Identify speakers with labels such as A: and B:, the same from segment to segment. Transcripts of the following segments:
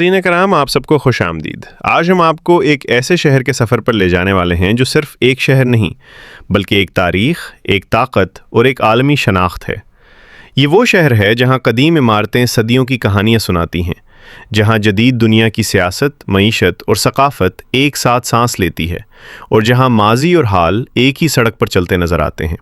A: नाज़रीन कराम, आप सबको खुश आमदीद। आज हम आपको एक ऐसे शहर के सफ़र पर ले जाने वाले हैं जो सिर्फ एक शहर नहीं बल्कि एक तारीख़, एक ताकत और एक आलमी शनाख्त है। ये वो शहर है जहाँ कदीम इमारतें सदियों की कहानियाँ सुनाती हैं, जहाँ जदीद दुनिया की सियासत, मईशत और सकाफ़त एक साथ सांस लेती है और जहाँ माजी और हाल एक ही सड़क पर चलते नज़र आते हैं।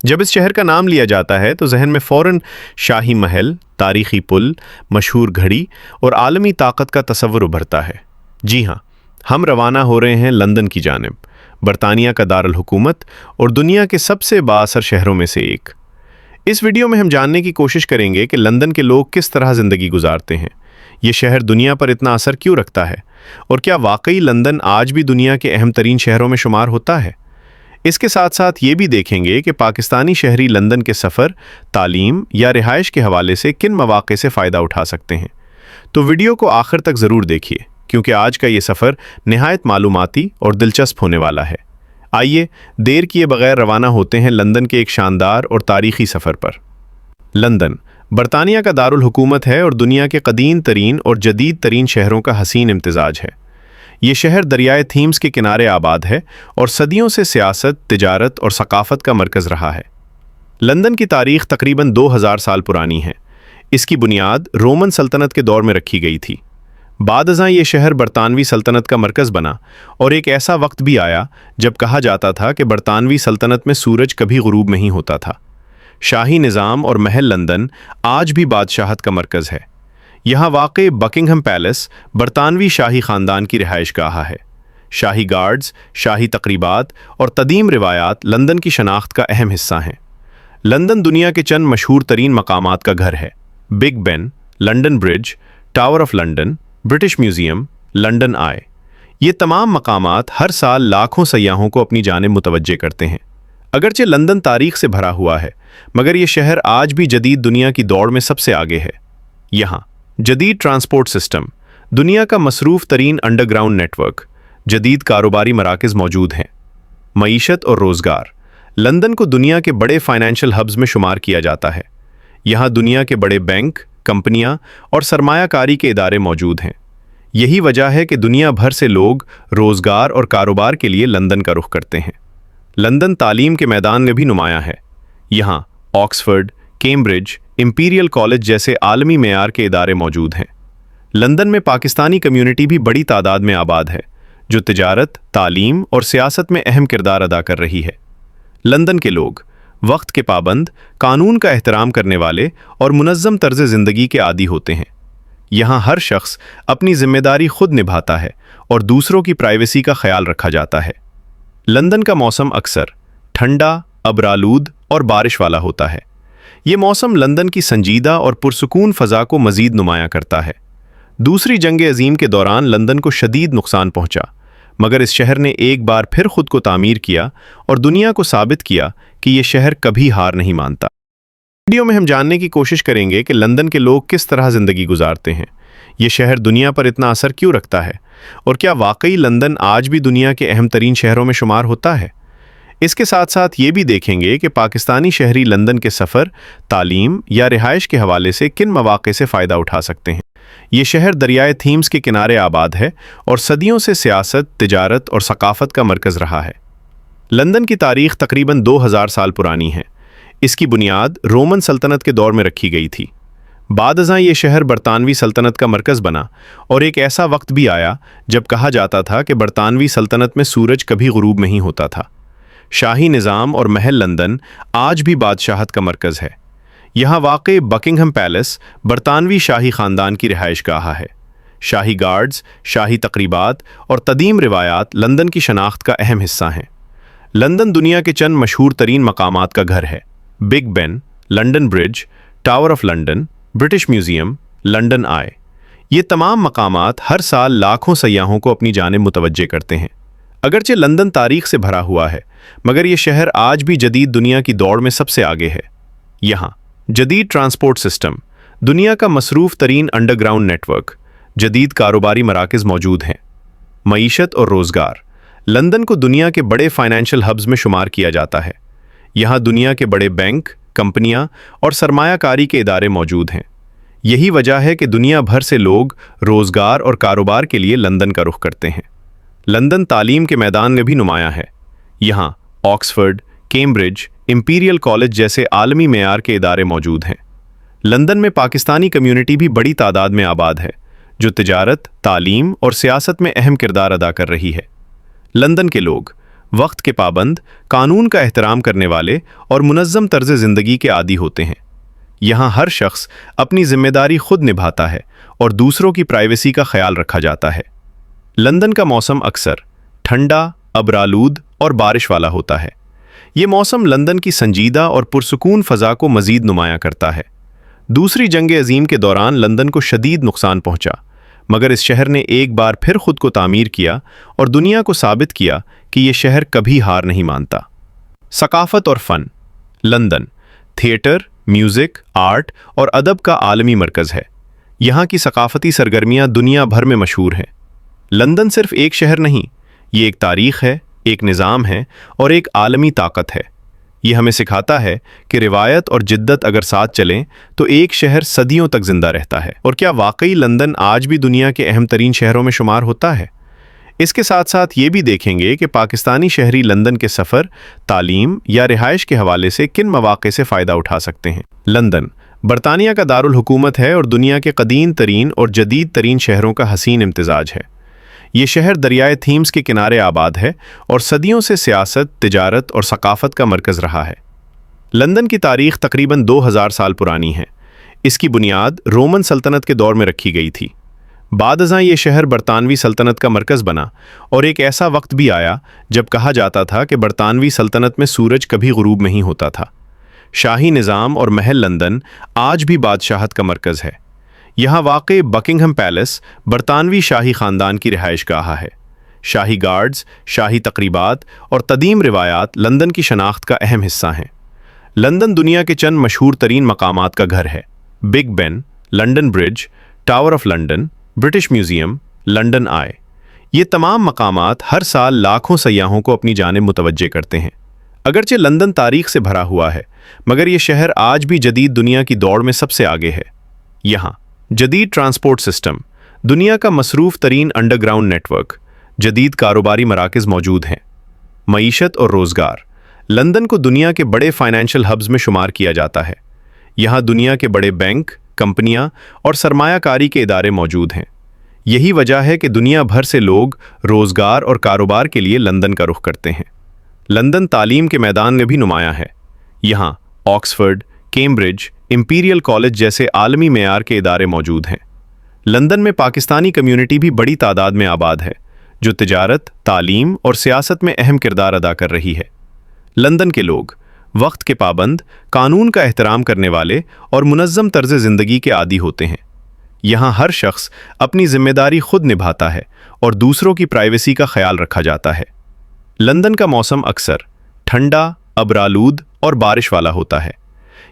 A: जब इस शहर का नाम लिया जाता है तो जहन में फ़ौरन शाही महल, तारीख़ी पुल, मशहूर घड़ी और आलमी ताकत का तस्वुर उभरता है। जी हाँ, हम रवाना हो रहे हैं लंदन की जानिब, बरतानिया का दारुल हुकूमत और दुनिया के सबसे बाअसर शहरों में से एक। इस वीडियो में हम जानने की कोशिश करेंगे कि लंदन के लोग किस तरह ज़िंदगी गुजारते हैं, ये शहर दुनिया पर इतना असर क्यों रखता है और क्या वाकई लंदन आज भी दुनिया के अहम तरीन शहरों में शुमार होता है। इसके साथ साथ ये भी देखेंगे कि पाकिस्तानी शहरी लंदन के सफ़र, तालीम या रिहाइश के हवाले से किन मौक़े से फ़ायदा उठा सकते हैं। तो वीडियो को आखिर तक ज़रूर देखिए क्योंकि आज का ये सफ़र निहायत मालूमाती और दिलचस्प होने वाला है। आइए देर किए बगैर रवाना होते हैं लंदन के एक शानदार और तारीख़ी सफ़र पर। लंदन बरतानिया का दारुल हुकूमत है और दुनिया के कदीम तरीन और जदीद तरीन शहरों का हसीन इम्तिजाज है। ये शहर दरियाए थीम्स के किनारे आबाद है और सदियों से सियासत, तिजारत और सकाफ़त का मरकज़ रहा है। लंदन की तारीख़ तकरीबन 2000 साल पुरानी है। इसकी बुनियाद रोमन सल्तनत के दौर में रखी गई थी। बाद-अज़ां ये शहर बरतानवी सल्तनत का मरकज़ बना और एक ऐसा वक्त भी आया जब कहा जाता था कि बरतानवी सल्तनत में सूरज कभी ग़ुरूब नहीं होता था। शाही निज़ाम और महल लंदन आज भी बादशाहत का मरकज़ है। यहाँ वाक़ई बकिंघम पैलेस बरतानवी शाही ख़ानदान की रिहाइशगाह है। शाही गार्ड्स, शाही तकरीबात और कदीम रिवायात लंदन की शनाख्त का अहम हिस्सा हैं। लंदन दुनिया के चंद मशहूर तरीन मकामात का घर है। Big Ben, London Bridge, Tower of London, British Museum, London Eye. ये तमाम मकामात हर साल लाखों सयाहों को अपनी जानिब मुतवज्जे करते हैं। अगरचे लंदन तारीख़ से भरा हुआ है मगर ये शहर आज भी जदीद दुनिया की दौड़ में सबसे आगे है। यहाँ जदीद ट्रांसपोर्ट सिस्टम, दुनिया का मसरूफ़ तरीन अंडरग्राउंड नेटवर्क, जदीद कारोबारी मराकज़ मौजूद हैं। मईशत और रोज़गार, लंदन को दुनिया के बड़े फाइनेंशियल हब्स में शुमार किया जाता है। यहाँ दुनिया के बड़े बैंक, कंपनियाँ और सरमायाकारी के इदारे मौजूद हैं। यही वजह है कि दुनिया भर से लोग रोज़गार और कारोबार के लिए लंदन का रुख करते हैं। लंदन तालीम के मैदान में भी नुमायाँ है। यहाँ ऑक्सफर्ड, कैम्ब्रिज, इंपीरियल कॉलेज जैसे आलमी मेयार के इदारे मौजूद हैं। लंदन में पाकिस्तानी कम्युनिटी भी बड़ी तादाद में आबाद है जो तिजारत, तालीम और सियासत में अहम किरदार अदा कर रही है। लंदन के लोग वक्त के पाबंद, कानून का एहतराम करने वाले और मुनज़्ज़म तर्ज़ ज़िंदगी के आदी होते हैं। यहाँ हर शख्स अपनी जिम्मेदारी खुद निभाता है और दूसरों की प्राइवेसी का ख्याल रखा जाता है। लंदन का मौसम अक्सर ठंडा, अबरालूद और बारिश वाला होता है। ये मौसम लंदन की संजीदा और पुरसुकून फ़ज़ा को मज़ीद नुमायाँ करता है। दूसरी जंग अज़ीम के दौरान लंदन को शदीद नुकसान पहुँचा मगर इस शहर ने एक बार फिर खुद को तामीर किया और दुनिया को साबित किया कि ये शहर कभी हार नहीं मानता। वीडियो में हम जानने की कोशिश करेंगे कि लंदन के लोग किस तरह ज़िंदगी गुजारते हैं, ये शहर दुनिया पर इतना असर क्यों रखता है और क्या वाकई लंदन आज भी दुनिया के अहम तरीन शहरों में शुमार होता है। इसके साथ साथ ये भी देखेंगे कि पाकिस्तानी शहरी लंदन के सफ़र, तालीम या रिहाइश के हवाले से किन मौक़े से फ़ायदा उठा सकते हैं। ये शहर दरियाए थीम्स के किनारे आबाद है और सदियों से सियासत, तिजारत और सकाफ़त का मरकज़ रहा है। लंदन की तारीख़ तकरीबन 2000 साल पुरानी है। इसकी बुनियाद रोमन सल्तनत के दौर में रखी गई थी। बाद-अज़ां ये शहर बरतानवी सल्तनत का मरकज़ बना और एक ऐसा वक्त भी आया जब कहा जाता था कि बरतानवी सल्तनत में सूरज कभी ग़ुरूब नहीं होता था। शाही निज़ाम और महल लंदन आज भी बादशाहत का मरकज़ है। यहाँ वाक़ई बकिंघम पैलेस बरतानवी शाही ख़ानदान की रिहाइशगाह है। शाही गार्ड्स, शाही तकरीबात और कदीम रिवायात लंदन की शनाख्त का अहम हिस्सा हैं। लंदन दुनिया के चंद मशहूर तरीन मकामात का घर है। Big Ben, London Bridge, Tower of London, British Museum, London Eye. ये तमाम मकामात हर साल लाखों सयाहों को अपनी जानिब मुतवज्जे करते हैं। अगरचे लंदन तारीख़ से भरा हुआ है मगर ये शहर आज भी जदीद दुनिया की दौड़ में सबसे आगे है। यहाँ जदीद ट्रांसपोर्ट सिस्टम, दुनिया का मसरूफ़ तरीन अंडरग्राउंड नेटवर्क, जदीद कारोबारी मराकज़ मौजूद हैं। मईशत और रोज़गार, लंदन को दुनिया के बड़े फाइनेंशियल हब्स में शुमार किया जाता है। यहाँ दुनिया के बड़े बैंक, कंपनियाँ और सरमायाकारी के इदारे मौजूद हैं। یہی وجہ ہے کہ دنیا بھر سے لوگ روزگار اور کاروبار کے لیے لندن کا رخ کرتے ہیں۔ لندن تعلیم کے میدان میں بھی نمایاں ہے۔ یہاں آکسفورڈ، کیمبرج، امپیریل کالج جیسے عالمی معیار کے ادارے موجود ہیں۔ لندن میں پاکستانی کمیونٹی بھی بڑی تعداد میں آباد ہے، جو تجارت، تعلیم اور سیاست میں اہم کردار ادا کر رہی ہے۔ لندن کے لوگ وقت کے پابند، قانون کا احترام کرنے والے اور منظم طرز زندگی کے عادی ہوتے ہیں۔ یہاں ہر شخص اپنی ذمہ داری خود نبھاتا ہے اور دوسروں کی پرائیویسی کا خیال رکھا جاتا ہے۔ لندن کا موسم اکثر ٹھنڈا، ابرآلود اور بارش والا ہوتا ہے۔ یہ موسم لندن کی سنجیدہ اور پرسکون فضا کو مزید نمایاں کرتا ہے۔ دوسری جنگ عظیم کے دوران لندن کو شدید نقصان پہنچا، مگر اس شہر نے ایک بار پھر خود کو تعمیر کیا اور دنیا کو ثابت کیا کہ یہ شہر کبھی ہار نہیں مانتا۔ ثقافت اور فن۔ لندن تھیٹر، میوزک، آرٹ اور ادب کا عالمی مرکز ہے۔ یہاں کی ثقافتی سرگرمیاں دنیا بھر میں مشہور ہیں۔ لندن صرف ایک شہر نہیں، یہ ایک تاریخ ہے، ایک نظام ہے اور ایک عالمی طاقت ہے۔ یہ ہمیں سکھاتا ہے کہ روایت اور جدت اگر ساتھ چلیں تو ایک شہر صدیوں تک زندہ رہتا ہے۔ اور کیا واقعی لندن آج بھی دنیا کے اہم ترین شہروں میں شمار ہوتا ہے؟ اس کے ساتھ ساتھ یہ بھی دیکھیں گے کہ پاکستانی شہری لندن کے سفر، تعلیم یا رہائش کے حوالے سے کن مواقع سے فائدہ اٹھا سکتے ہیں۔ لندن برطانیہ کا دارالحکومت ہے اور دنیا کے قدیم ترین اور جدید ترین شہروں کا حسین امتزاج ہے۔ یہ شہر دریائے تھیمز کے کنارے آباد ہے اور صدیوں سے سیاست، تجارت اور ثقافت کا مرکز رہا ہے۔ لندن کی تاریخ تقریباً 2000 سال پرانی ہے۔ اس کی بنیاد رومن سلطنت کے دور میں رکھی گئی تھی۔ بعد ازاں یہ شہر برطانوی سلطنت کا مرکز بنا اور ایک ایسا وقت بھی آیا جب کہا جاتا تھا کہ برطانوی سلطنت میں سورج کبھی غروب نہیں ہوتا تھا۔ شاہی نظام اور محل لندن آج بھی بادشاہت کا مرکز ہے۔ یہاں واقع بکنگھم پیلس برطانوی شاہی خاندان کی رہائش گاہ ہے۔ شاہی گارڈز، شاہی تقریبات اور قدیم روایات لندن کی شناخت کا اہم حصہ ہیں۔ لندن دنیا کے چند مشہور ترین مقامات کا گھر ہے۔ Big been, London bridge, tower of London, British museum, London آئے۔ یہ تمام مقامات ہر سال لاکھوں سیاحوں کو اپنی جانب متوجہ کرتے ہیں۔ اگرچہ لندن تاریخ سے بھرا ہوا ہے، مگر یہ شہر آج بھی جدید دنیا کی دوڑ میں سب سے آگے ہے۔ یہاں جدید ٹرانسپورٹ سسٹم، دنیا کا مصروف ترین انڈر گراؤنڈ نیٹ ورک، جدید کاروباری مراکز موجود ہیں۔ معیشت اور روزگار۔ لندن کو دنیا کے بڑے فائنینشل ہبز میں شمار کیا جاتا ہے۔ یہاں دنیا کے بڑے بینک، کمپنیاں اور سرمایہ کاری کے ادارے موجود ہیں۔ یہی وجہ ہے کہ دنیا بھر سے لوگ روزگار اور کاروبار کے لیے لندن کا رخ کرتے ہیں۔ لندن تعلیم کے میدان میں بھی نمایاں ہے۔ یہاں آکسفورڈ، کیمبرج، امپیریل کالج جیسے عالمی معیار کے ادارے موجود ہیں۔ لندن میں پاکستانی کمیونٹی بھی بڑی تعداد میں آباد ہے، جو تجارت، تعلیم اور سیاست میں اہم کردار ادا کر رہی ہے۔ لندن کے لوگ وقت کے پابند، قانون کا احترام کرنے والے اور منظم طرز زندگی کے عادی ہوتے ہیں۔ یہاں ہر شخص اپنی ذمہ داری خود نبھاتا ہے اور دوسروں کی پرائیویسی کا خیال رکھا جاتا ہے۔ لندن کا موسم اکثر ٹھنڈا، ابرآلود اور بارش والا ہوتا ہے۔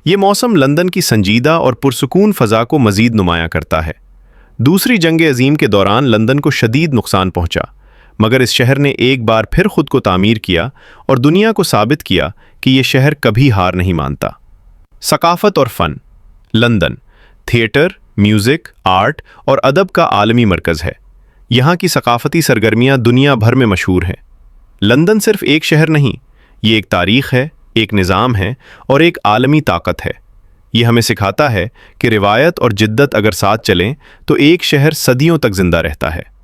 A: یہ موسم لندن کی سنجیدہ اور پرسکون فضا کو مزید نمایاں کرتا ہے۔ دوسری جنگ عظیم کے دوران لندن کو شدید نقصان پہنچا، مگر اس شہر نے ایک بار پھر خود کو تعمیر کیا اور دنیا کو ثابت کیا کہ یہ شہر کبھی ہار نہیں مانتا۔ ثقافت اور فن۔ لندن تھیٹر، میوزک، آرٹ اور ادب کا عالمی مرکز ہے۔ یہاں کی ثقافتی سرگرمیاں دنیا بھر میں مشہور ہیں۔ لندن صرف ایک شہر نہیں، یہ ایک تاریخ ہے، ایک نظام ہے اور ایک عالمی طاقت ہے۔ یہ ہمیں سکھاتا ہے کہ روایت اور جدت اگر ساتھ چلیں تو ایک شہر صدیوں تک زندہ رہتا ہے۔